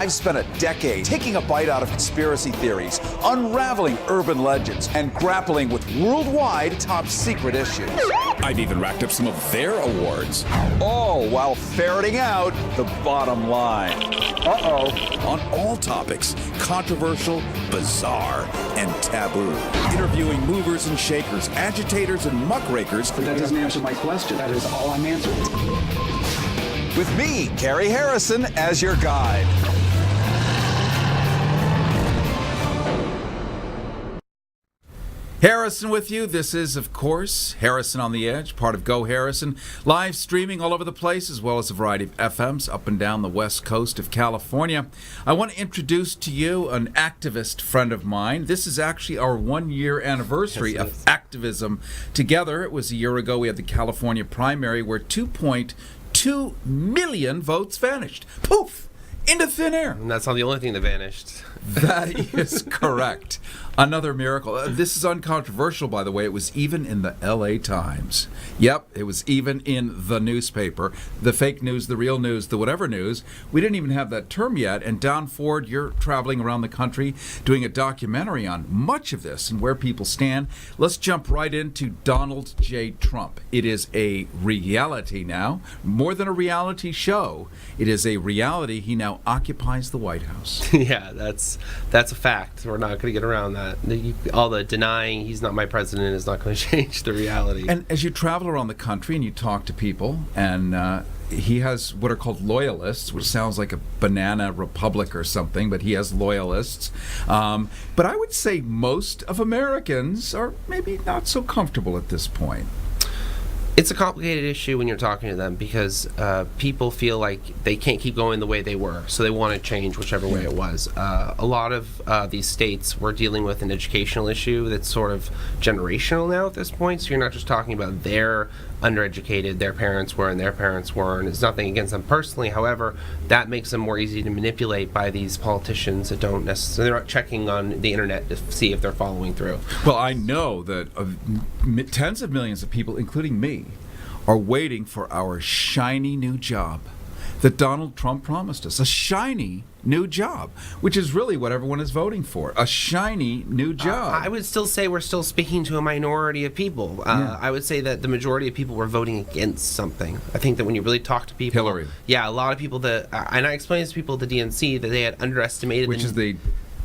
I've spent a decade taking a bite out of conspiracy theories, unraveling urban legends, and grappling with worldwide top-secret issues. I've even racked up some of their awards. All while ferreting out the bottom line. On all topics, controversial, bizarre, and taboo. Interviewing movers and shakers, agitators and muckrakers. But that doesn't answer my question. That is all I'm answering. With me, Cary Harrison, as your guide. Harrison with you. This is, of course, Harrison on the Edge, part of Go Harrison, live streaming all over the place, as well as a variety of FMs up and down the west coast of California. I want to introduce to you an activist friend of mine. This is actually our 1-year anniversary of activism together. It was a year ago. We had the California primary where 2.2 million votes vanished. Poof! Into thin air. And that's not the only thing that vanished. That is correct. Another miracle. This is uncontroversial, by the way. It was even in the LA Times. Yep, it was even in the newspaper. The fake news, the real news, the whatever news. We didn't even have that term yet. And Don Ford, you're traveling around the country doing a documentary on much of this and where people stand. Let's jump right into Donald J. Trump. It is a reality now. More than a reality show. It is a reality. He now occupies the White House. Yeah, that's a fact. We're not going to get around that. All the denying he's not my president is not going to change the reality. And as you travel around the country and you talk to people, and he has what are called loyalists, which sounds like a banana republic or something, but he has loyalists. But I would say most of Americans are maybe not so comfortable at this point. It's a complicated issue when you're talking to them because people feel like they can't keep going the way they were, so they want to change whichever way it was. A lot of these states were dealing with an educational issue that's sort of generational now at this point, so you're not just talking about their undereducated, their parents were and their parents weren't. It's nothing against them personally. However, that makes them more easy to manipulate by these politicians that don't necessarily, they're not checking on the internet to see if they're following through. Well, I know that tens of millions of people, including me, are waiting for our shiny new job that Donald Trump promised us. A shiny new job, which is really what everyone is voting for. A shiny new job. I would still say we're still speaking to a minority of people. I would say that the majority of people were voting against something. I think that when you really talk to people... Hillary. Yeah, a lot of people that... and I explained to people at the DNC that they had underestimated... Which is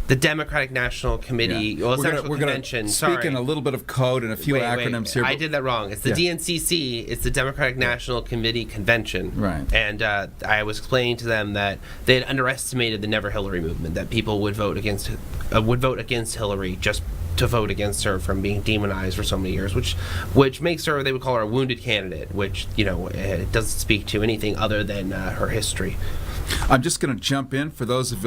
the Democratic National Committee, yeah. well, National Convention. Speak in a little bit of code and a few acronyms here. I did that wrong. It's the DNCC. It's the Democratic National Committee Convention. Right. And I was explaining to them that they had underestimated the Never Hillary movement. That people would vote against Hillary just to vote against her from being demonized for so many years, which makes her, they would call her a wounded candidate, which, it doesn't speak to anything other than her history. I'm just going to jump in for those of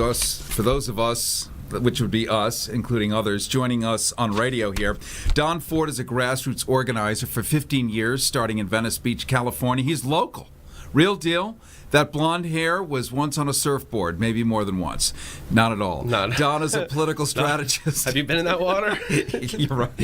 us, which would be us, including others, joining us on radio here. Don Ford is a grassroots organizer for 15 years, starting in Venice Beach, California. He's local. Real deal. That blonde hair was once on a surfboard, maybe more than once. Not at all. Don is a political strategist. Have you been in that water? You're right.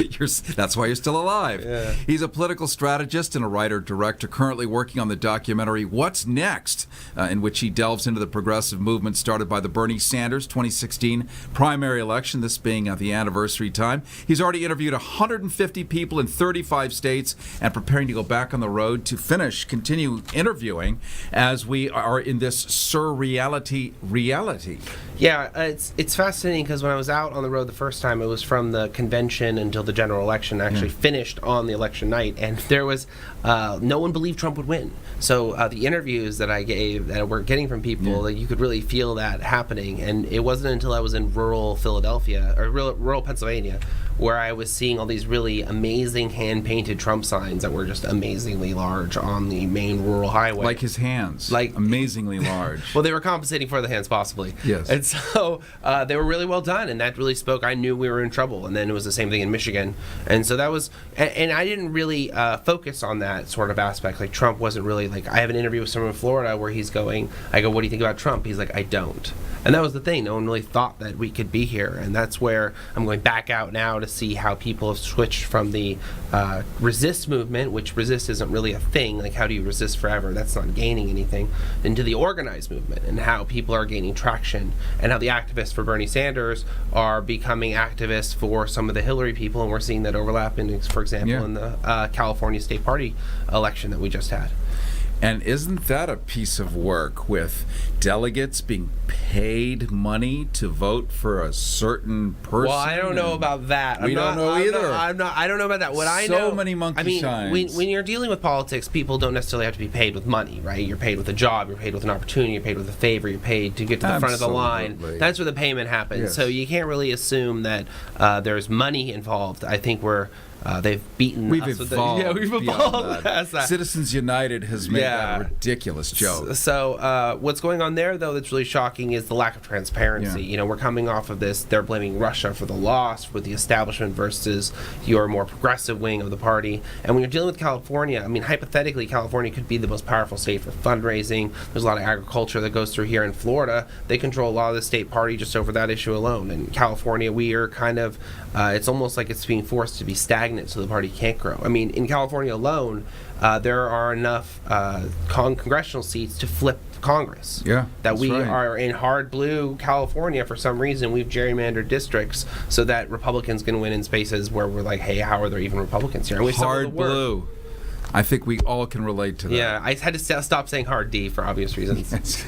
That's why you're still alive. Yeah. He's a political strategist and a writer-director currently working on the documentary What's Next, in which he delves into the progressive movement started by the Bernie Sanders 2016 primary election, this being the anniversary time. He's already interviewed 150 people in 35 states and preparing to go back on the road to continue interviewing as we are in this surreality reality. Yeah, it's fascinating because when I was out on the road the first time, it was from the convention until the general election. I actually finished on the election night, and there was no one believed Trump would win. So the interviews that I gave that we're getting from people, you could really feel that happening. And it wasn't until I was in rural Philadelphia or rural Pennsylvania where I was seeing all these really amazing hand-painted Trump signs that were just amazingly large on the main rural highway. Like his hands. Like amazingly large. Well, they were compensating for the hands, possibly. Yes. And so they were really well done, and that really spoke. I knew we were in trouble. And then it was the same thing in Michigan. And so that was, and I didn't really focus on that sort of aspect. Like, Trump wasn't really, like, I have an interview with someone in Florida where he's going, I go, what do you think about Trump? He's like, I don't. And that was the thing. No one really thought that we could be here. And that's where I'm going back out now to to see how people have switched from the resist movement, which resist isn't really a thing, like how do you resist forever, that's not gaining anything, into the organized movement, and how people are gaining traction, and how the activists for Bernie Sanders are becoming activists for some of the Hillary people, and we're seeing that overlap in, for example, in the California State Party election that we just had. And isn't that a piece of work, with delegates being paid money to vote for a certain person? Well, I don't know about that. We don't know either. I don't know about that. What I know, so many monkey shines. When you're dealing with politics, people don't necessarily have to be paid with money, right? You're paid with a job, you're paid with an opportunity, you're paid with a favor, you're paid to get to the front of the line. That's where the payment happens. Yes. So you can't really assume that there's money involved. I think they've beaten We've us evolved. we've evolved past that. Citizens United has made that a ridiculous joke. So what's going on there, though, that's really shocking is the lack of transparency. Yeah. You know, we're coming off of this. They're blaming Russia for the loss with the establishment versus your more progressive wing of the party. And when you're dealing with California, I mean, hypothetically, California could be the most powerful state for fundraising. There's a lot of agriculture that goes through here. In Florida, they control a lot of the state party just over that issue alone. In California, we are kind of, it's almost like it's being forced to be stagnant so the party can't grow. I mean, in California alone, there are enough congressional seats to flip Congress. Yeah, that we right. are in hard blue California for some reason. We've gerrymandered districts so that Republicans can win in spaces where we're like, hey, how are there even Republicans here? And we have some of the Hard worst. blue. I think we all can relate to that. Yeah, I had to stop saying hard D for obvious reasons.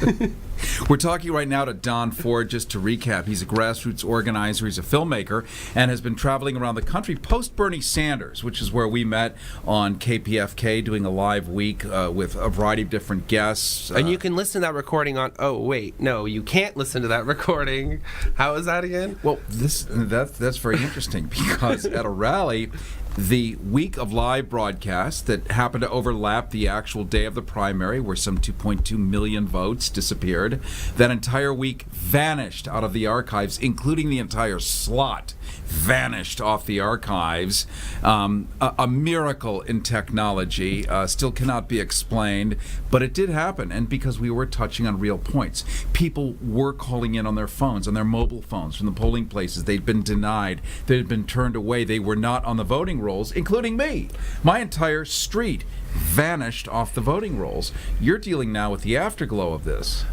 We're talking right now to Don Ford. Just to recap, he's a grassroots organizer, he's a filmmaker, and has been traveling around the country post-Bernie Sanders, which is where we met on KPFK, doing a live week with a variety of different guests. And you can listen to that recording on, oh, wait, no, you can't listen to that recording. How is that again? Well, that's very interesting, because at a rally, the week of live broadcasts that happened to overlap the actual day of the primary, where some 2.2 million votes disappeared, that entire week vanished out of the archives, including the entire slot vanished off the archives. A miracle in technology, still cannot be explained, but it did happen, and because we were touching on real points. People were calling in on their phones, on their mobile phones, from the polling places. They'd been denied. They had been turned away. They were not on the voting rolls, including me. My entire street vanished off the voting rolls. You're dealing now with the afterglow of this.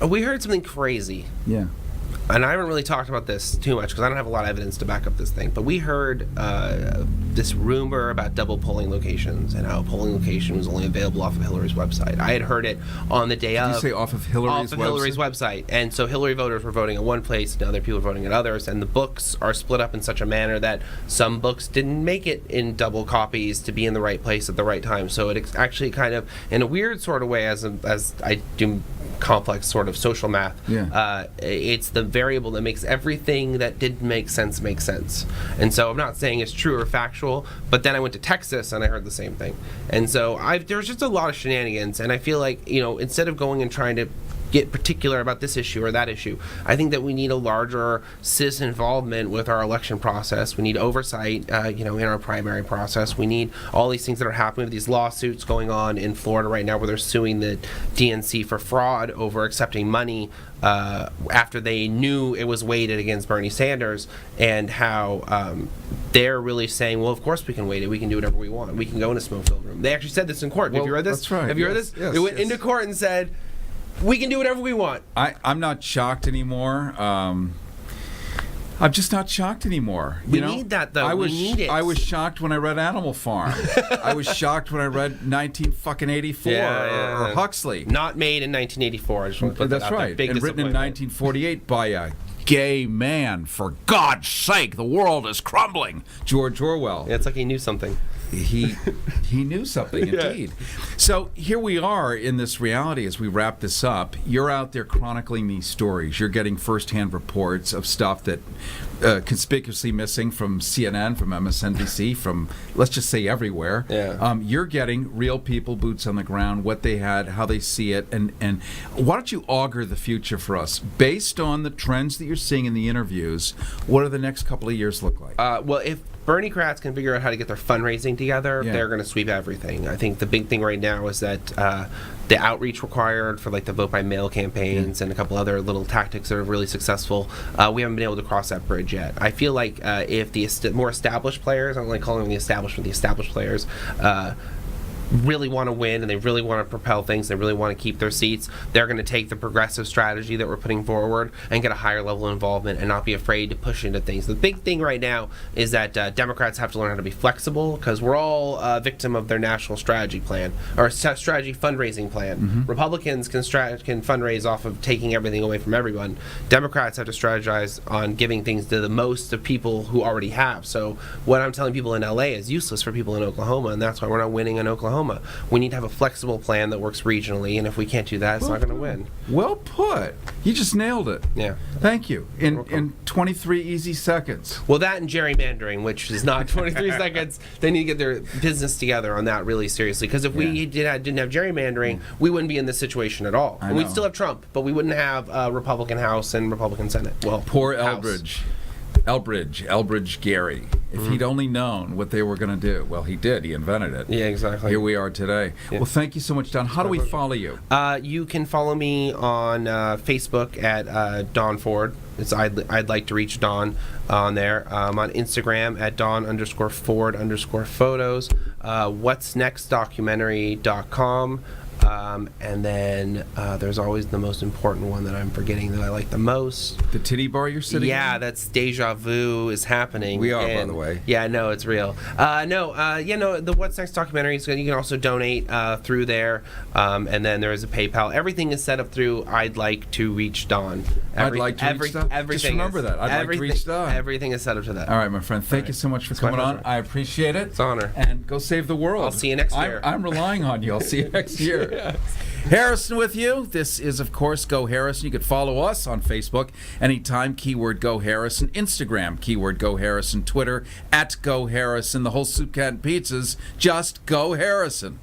We heard something crazy. Yeah. And I haven't really talked about this too much because I don't have a lot of evidence to back up this thing. But we heard this rumor about double polling locations and how a polling location was only available off of Hillary's website. I had heard it on the day of. Did you say off of Hillary's website? Off of Hillary's website. And so Hillary voters were voting at one place and other people were voting at others. And the books are split up in such a manner that some books didn't make it in double copies to be in the right place at the right time. So it actually kind of, in a weird sort of way, as I do complex sort of social math, it's the variable that makes everything that didn't make sense make sense. And so I'm not saying it's true or factual, but then I went to Texas and I heard the same thing. And so there's just a lot of shenanigans, and I feel like, instead of going and trying to get particular about this issue or that issue, I think that we need a larger citizen involvement with our election process. We need oversight, in our primary process. We need all these things that are happening with these lawsuits going on in Florida right now, where they're suing the DNC for fraud over accepting money after they knew it was weighted against Bernie Sanders, and how they're really saying, well, of course we can weight it. We can do whatever we want. We can go in a smoke-filled room. They actually said this in court. Have you read this? That's right. Have you read this? Yes, they went into court and said, we can do whatever we want. I'm not shocked anymore. I'm just not shocked anymore. We need that, though. We need it. I was shocked when I read Animal Farm. I was shocked when I read 1984 or Huxley. Not made in 1984. I just want to put That's that out right. there. Big And written in disappointment. 1948 by a gay man. For God's sake, the world is crumbling. George Orwell. Yeah, it's like he knew something. He knew something, indeed. So here we are in this reality as we wrap this up. You're out there chronicling these stories. You're getting firsthand reports of stuff that conspicuously missing from CNN, from MSNBC, from, let's just say, everywhere. Yeah. You're getting real people, boots on the ground, what they had, how they see it, and why don't you augur the future for us? Based on the trends that you're seeing in the interviews, what do the next couple of years look like? Well, if Bernie Kratz can figure out how to get their fundraising together, Yeah. they're going to sweep everything. I think the big thing right now is that the outreach required for like the vote by mail campaigns and a couple other little tactics that are really successful, we haven't been able to cross that bridge yet. I feel like if the more established players, I don't like calling them the established players, really want to win and they really want to propel things, they really want to keep their seats, they're going to take the progressive strategy that we're putting forward and get a higher level of involvement and not be afraid to push into things. The big thing right now is that Democrats have to learn how to be flexible, because we're all a victim of their national strategy plan, or strategy fundraising plan. Republicans can fundraise off of taking everything away from everyone. Democrats have to strategize on giving things to the most of people who already have. So what I'm telling people in LA is useless for people in Oklahoma, and that's why we're not winning in Oklahoma. We need to have a flexible plan that works regionally, and if we can't do that, it's not going to win. Well put. You just nailed it. Yeah. Thank you. In 23 easy seconds. Well, that and gerrymandering, which is not 23 seconds. They need to get their business together on that really seriously, because if we didn't have gerrymandering, we wouldn't be in this situation at all. And we'd still have Trump, but we wouldn't have a Republican House and Republican Senate. Well, Poor House. Elbridge Cary. If he'd only known what they were going to do. Well, he did. He invented it. Yeah, exactly. Here we are today. Yeah. Well, thank you so much, Don. How do we follow you? You can follow me on Facebook at Don Ford. It's I'd like to reach Don on there. On Instagram at Don_Ford_photos. whatsnextdocumentary.com. And then there's always the most important one that I'm forgetting that I like the most. The titty bar you're sitting in? Yeah, that's Deja Vu is happening. We are, by the way. Yeah, no, it's real. The What's Next documentary, you can also donate through there. And then there is a PayPal. Everything is set up through I'd like to reach Don. I'd like to reach Don? Just remember that. I'd like to reach Don. Everything is set up to that. All right, my friend. Thank you so much for coming on. I appreciate it. It's an honor. And go save the world. I'll see you next year. I'm relying on you. I'll see you next year. Yes. Harrison with you. This is, of course, Go Harrison. You could follow us on Facebook anytime, keyword Go Harrison. Instagram, keyword Go Harrison. Twitter, @Go Harrison. The whole Soup Cat and Pizzas, just Go Harrison.